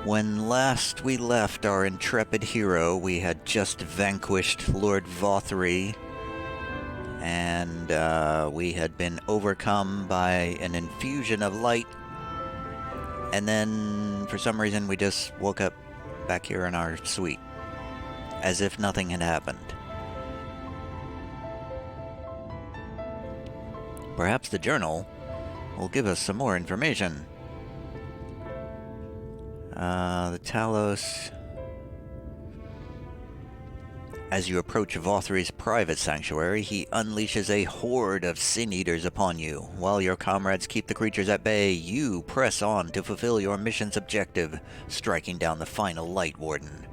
When last we left our intrepid hero, we had just vanquished Lord Vothry, and we had been overcome by an infusion of light, and then for some reason we just woke up back here in our suite, as if nothing had happened. Perhaps the journal will give us some more information. The Talos. As you approach Vothry's private sanctuary, he unleashes a horde of sin eaters upon you. While your comrades keep the creatures at bay, you press on to fulfill your mission's objective, striking down the final Light Warden.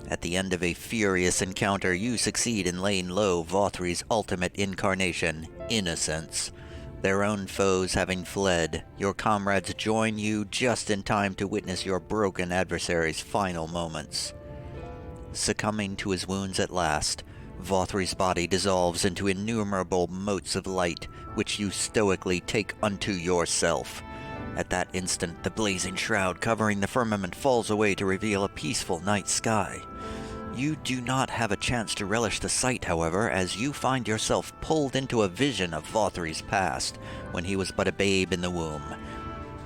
At the end of a furious encounter, you succeed in laying low Vothry's ultimate incarnation, Innocence. Their own foes having fled, your comrades join you just in time to witness your broken adversary's final moments. Succumbing to his wounds at last, Vothry's body dissolves into innumerable motes of light, which you stoically take unto yourself. At that instant, the blazing shroud covering the firmament falls away to reveal a peaceful night sky. You do not have a chance to relish the sight, however, as you find yourself pulled into a vision of Vothry's past, when he was but a babe in the womb.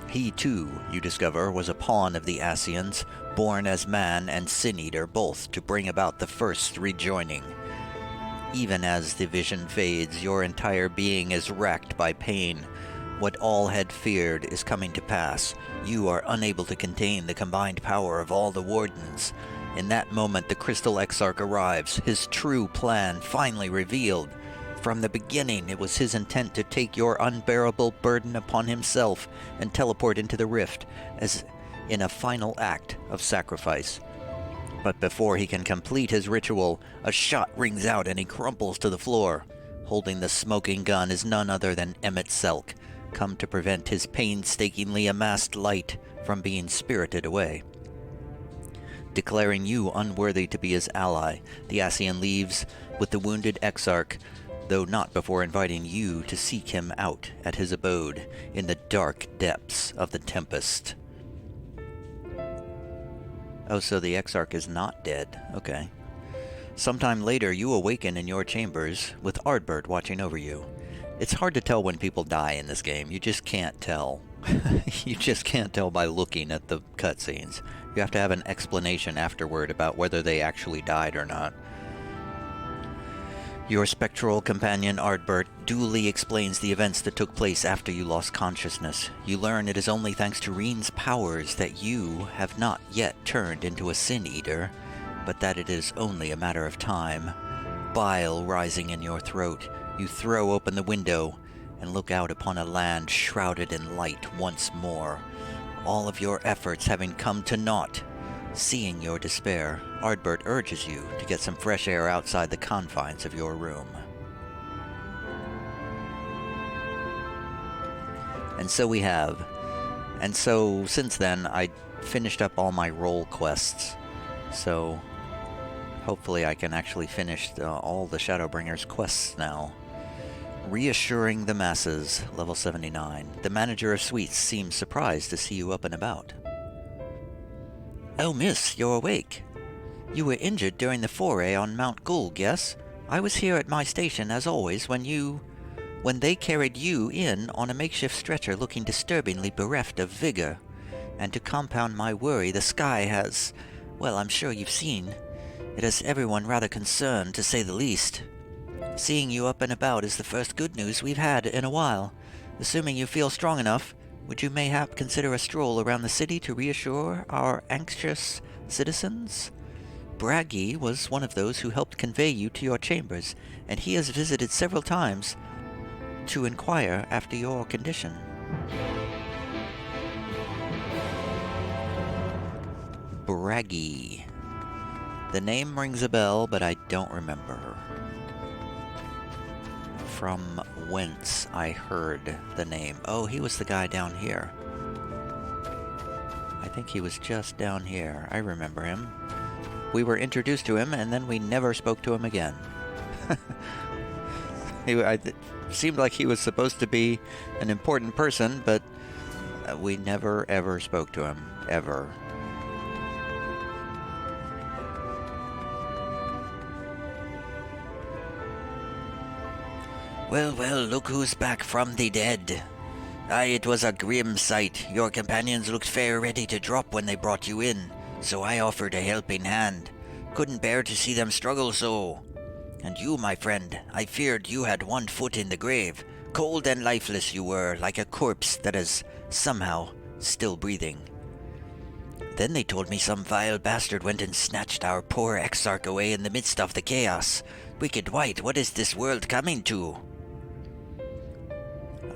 He, too, you discover, was a pawn of the Ascians, born as man and sin-eater both to bring about the first rejoining. Even as the vision fades, your entire being is racked by pain. What all had feared is coming to pass. You are unable to contain the combined power of all the Wardens. In that moment, the Crystal Exarch arrives, his true plan finally revealed. From the beginning, it was his intent to take your unbearable burden upon himself and teleport into the rift, as in a final act of sacrifice. But before he can complete his ritual, a shot rings out and he crumples to the floor. Holding the smoking gun is none other than Emmett Selk, come to prevent his painstakingly amassed light from being spirited away. Declaring you unworthy to be his ally, the Ascian leaves with the wounded Exarch, though not before inviting you to seek him out at his abode in the dark depths of the Tempest. Oh, so the Exarch is not dead. Okay. Sometime later, you awaken in your chambers with Ardbert watching over you. It's hard to tell when people die in this game. You just can't tell. You just can't tell by looking at the cutscenes. You have to have an explanation afterward about whether they actually died or not. Your spectral companion Ardbert duly explains the events that took place after you lost consciousness. You learn it is only thanks to Reen's powers that you have not yet turned into a sin-eater, but that it is only a matter of time. Bile rising in your throat, you throw open the window and look out upon a land shrouded in light once more. All of your efforts having come to naught. Seeing your despair, Ardbert urges you to get some fresh air outside the confines of your room. And so we have. And so, since then, I finished up all my role quests. So, hopefully I can actually finish all the Shadowbringers quests now. Reassuring the masses, level 79. The manager of suites seems surprised to see you up and about. Oh, miss, you're awake. You were injured during the foray on Mount Gulg, yes? I was here at my station, as always, when they carried you in on a makeshift stretcher looking disturbingly bereft of vigor. And to compound my worry, the sky has, well, I'm sure you've seen. It has everyone rather concerned, to say the least. Seeing you up and about is the first good news we've had in a while. Assuming you feel strong enough, would you mayhap consider a stroll around the city to reassure our anxious citizens? Bragi was one of those who helped convey you to your chambers, and he has visited several times to inquire after your condition. Bragi. The name rings a bell, but I don't remember from whence I heard the name. Oh, he was the guy down here. I think he was just down here. I remember him. We were introduced to him, and then we never spoke to him again. It seemed like he was supposed to be an important person, but we never ever spoke to him. Ever. Well, well, look who's back from the dead. Aye, it was a grim sight. Your companions looked fair ready to drop when they brought you in, so I offered a helping hand. Couldn't bear to see them struggle so. And you, my friend, I feared you had one foot in the grave. Cold and lifeless you were, like a corpse that is somehow still breathing. Then they told me some vile bastard went and snatched our poor exarch away in the midst of the chaos. Wicked White, what is this world coming to?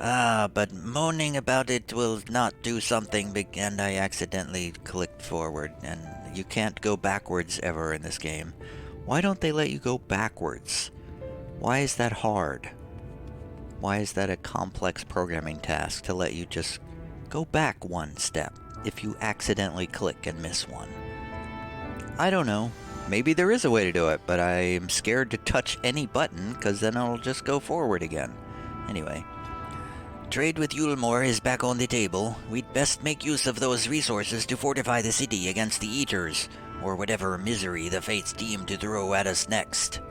Ah, but moaning about it will not do something big, and I accidentally clicked forward, and you can't go backwards ever in this game. Why don't they let you go backwards? Why is that hard? Why is that a complex programming task to let you just go back one step if you accidentally click and miss one? I don't know. Maybe there is a way to do it, but I'm scared to touch any button because then I'll just go forward again. Anyway. Trade with Yulmore is back on the table. We'd best make use of those resources to fortify the city against the Eaters, or whatever misery the fates deem to throw at us next.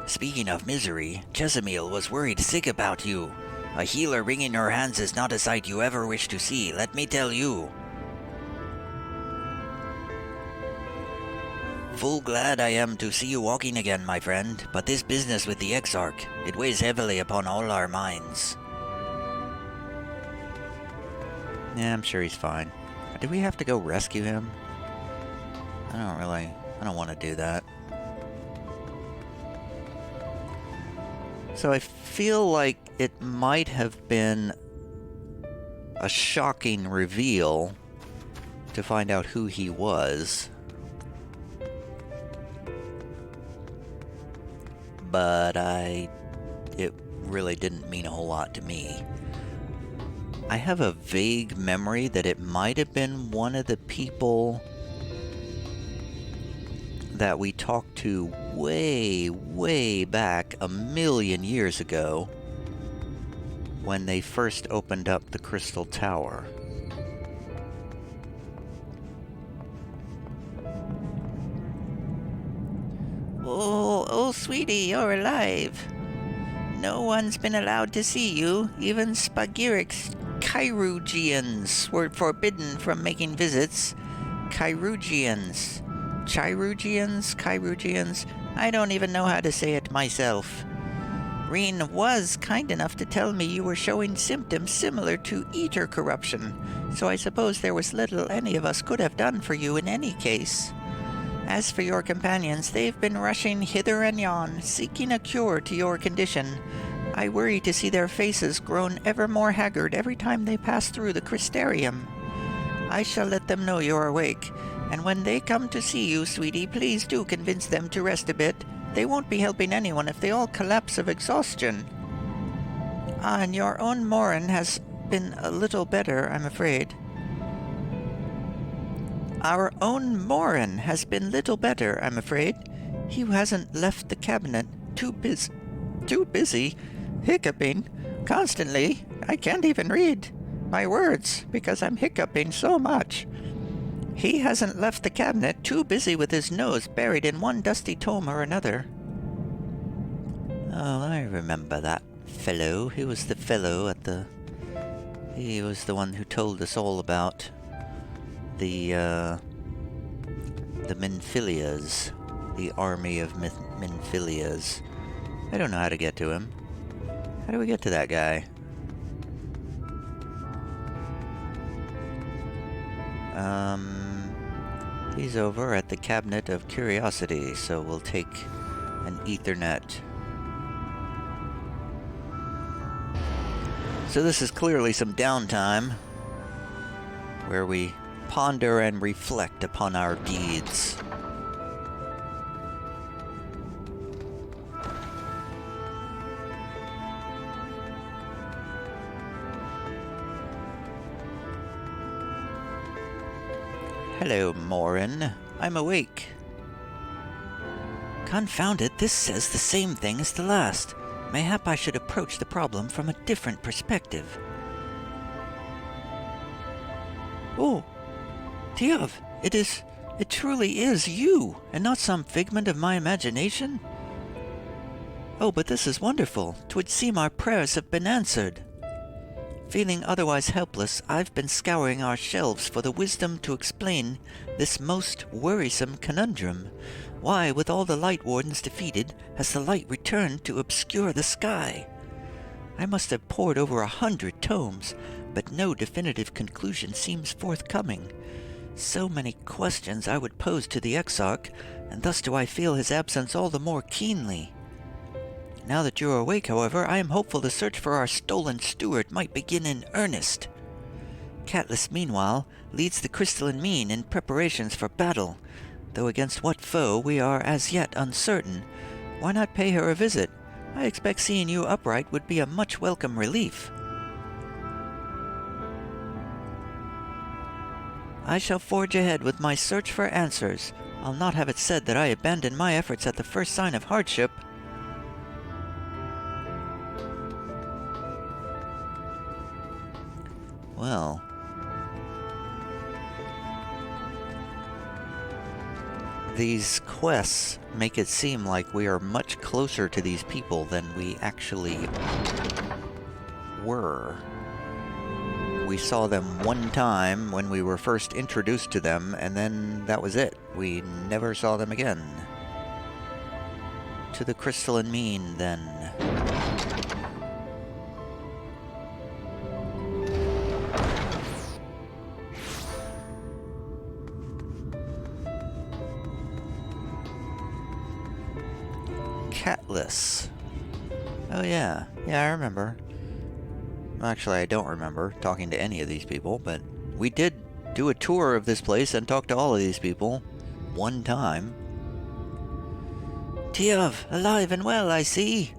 Speaking of misery, Chesamil was worried sick about you. A healer wringing her hands is not a sight you ever wish to see, let me tell you. Full glad I am to see you walking again, my friend, but this business with the Exarch, it weighs heavily upon all our minds. Yeah, I'm sure he's fine. Do we have to go rescue him? I don't want to do that. So I feel like it might have been a shocking reveal to find out who he was. But it really didn't mean a whole lot to me. I have a vague memory that it might have been one of the people that we talked to way, way back a million years ago when they first opened up the Crystal Tower. Oh, sweetie, you're alive. No one's been allowed to see you. Even Spagiric's Chirurgians were forbidden from making visits. Chirurgians. I don't even know how to say it myself. Reen was kind enough to tell me you were showing symptoms similar to Eater corruption, so I suppose there was little any of us could have done for you in any case. As for your companions, they've been rushing hither and yon, seeking a cure to your condition. I worry to see their faces grown ever more haggard every time they pass through the Crystarium. I shall let them know you're awake, and when they come to see you, sweetie, please do convince them to rest a bit. They won't be helping anyone if they all collapse of exhaustion. And your own Morin has been a little better, I'm afraid. Our own Morin has been little better, I'm afraid. He hasn't left the cabinet. Too busy, hiccuping, constantly. I can't even read my words because I'm hiccuping so much. He hasn't left the cabinet, too busy with his nose buried in one dusty tome or another. Oh, I remember that fellow. He was the fellow at the... He was the one who told us all about the Minfilias. The army of Minfilias. I don't know how to get to him. How do we get to that guy? He's over at the Cabinet of Curiosity, so we'll take an Ethernet. So this is clearly some downtime, where we ponder and reflect upon our deeds. Hello, Morin. I'm awake. Confound it, this says the same thing as the last. Mayhap I should approach the problem from a different perspective. Oh, Tiev, it truly is you, and not some figment of my imagination. Oh, but this is wonderful. 'Twould seem our prayers have been answered. Feeling otherwise helpless, I've been scouring our shelves for the wisdom to explain this most worrisome conundrum. Why, with all the light wardens defeated, has the light returned to obscure the sky? I must have pored over 100 tomes, but no definitive conclusion seems forthcoming. So many questions I would pose to the Exarch, and thus do I feel his absence all the more keenly. Now that you're awake, however, I am hopeful the search for our stolen steward might begin in earnest. Catelys, meanwhile, leads the crystalline mean in preparations for battle, though against what foe we are as yet uncertain. Why not pay her a visit? I expect seeing you upright would be a much welcome relief. I shall forge ahead with my search for answers. I'll not have it said that I abandoned my efforts at the first sign of hardship. Well, these quests make it seem like we are much closer to these people than we actually were. We saw them one time when we were first introduced to them, and then that was it. We never saw them again. To the crystalline mean, then. Catelys. Oh yeah, I remember. Actually, I don't remember talking to any of these people, but we did do a tour of this place and talk to all of these people one time. Tiev, alive and well, I see.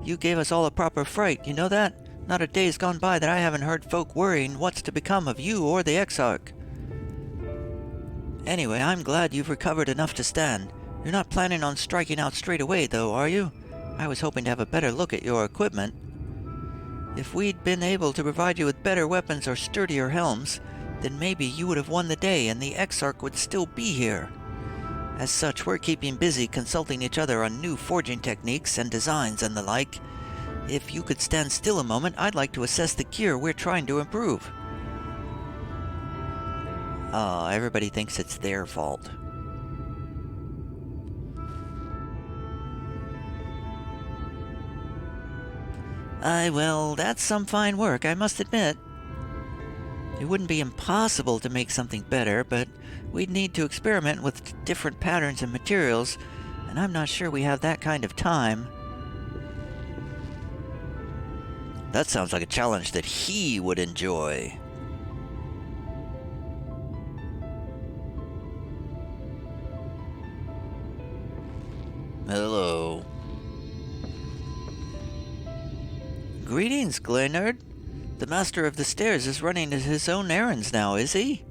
You gave us all a proper fright, you know that? Not a day's gone by that I haven't heard folk worrying what's to become of you or the Exarch. Anyway, I'm glad you've recovered enough to stand. You're not planning on striking out straight away, though, are you? I was hoping to have a better look at your equipment. If we'd been able to provide you with better weapons or sturdier helms, then maybe you would have won the day and the Exarch would still be here. As such, we're keeping busy consulting each other on new forging techniques and designs and the like. If you could stand still a moment, I'd like to assess the gear we're trying to improve. Everybody thinks it's their fault. Well, that's some fine work, I must admit. It wouldn't be impossible to make something better, but we'd need to experiment with different patterns and materials, and I'm not sure we have that kind of time. That sounds like a challenge that he would enjoy. Hello. Greetings, Glenard. The Master of the Stairs is running his own errands now, is he?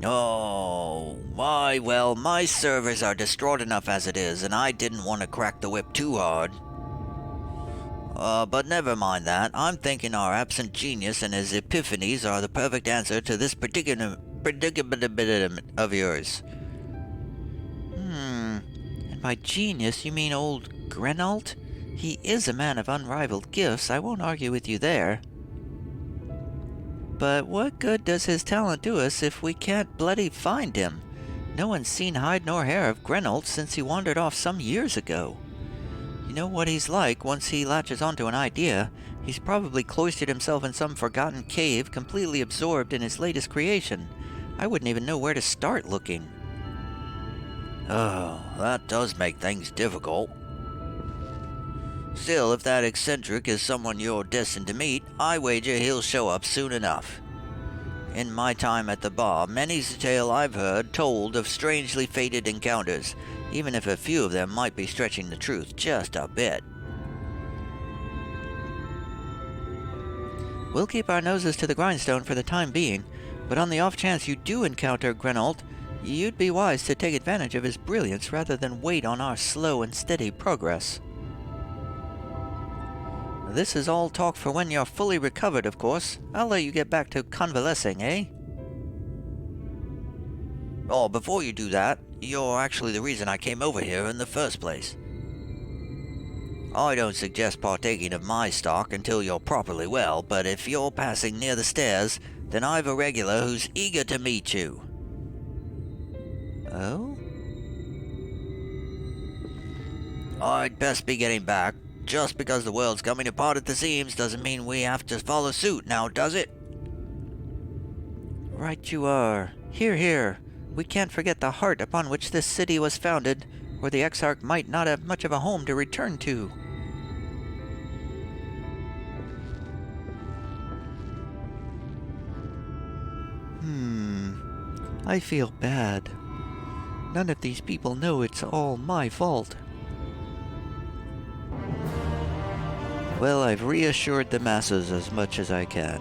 Oh, why, well, my servers are distraught enough as it is, and I didn't want to crack the whip too hard. But never mind that. I'm thinking our absent genius and his epiphanies are the perfect answer to this predicament of yours. And by genius, you mean old Grenault? He is a man of unrivaled gifts, I won't argue with you there. But what good does his talent do us if we can't bloody find him? No one's seen hide nor hair of Grenault since he wandered off some years ago. You know what he's like once he latches onto an idea. He's probably cloistered himself in some forgotten cave, completely absorbed in his latest creation. I wouldn't even know where to start looking. Oh, that does make things difficult. Still, if that eccentric is someone you're destined to meet, I wager he'll show up soon enough. In my time at the bar, many's the tale I've heard told of strangely fated encounters, even if a few of them might be stretching the truth just a bit. We'll keep our noses to the grindstone for the time being, but on the off chance you do encounter Grenault, you'd be wise to take advantage of his brilliance rather than wait on our slow and steady progress. This is all talk for when you're fully recovered, of course. I'll let you get back to convalescing, eh? Oh, before you do that, you're actually the reason I came over here in the first place. I don't suggest partaking of my stock until you're properly well, but if you're passing near the stairs, then I've a regular who's eager to meet you. Oh? I'd best be getting back. Just because the world's coming apart at the seams doesn't mean we have to follow suit now, does it? Right you are. Here, here. We can't forget the heart upon which this city was founded, or the Exarch might not have much of a home to return to. I feel bad. None of these people know it's all my fault. Well, I've reassured the masses as much as I can.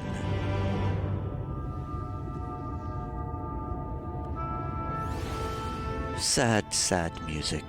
Sad, sad music.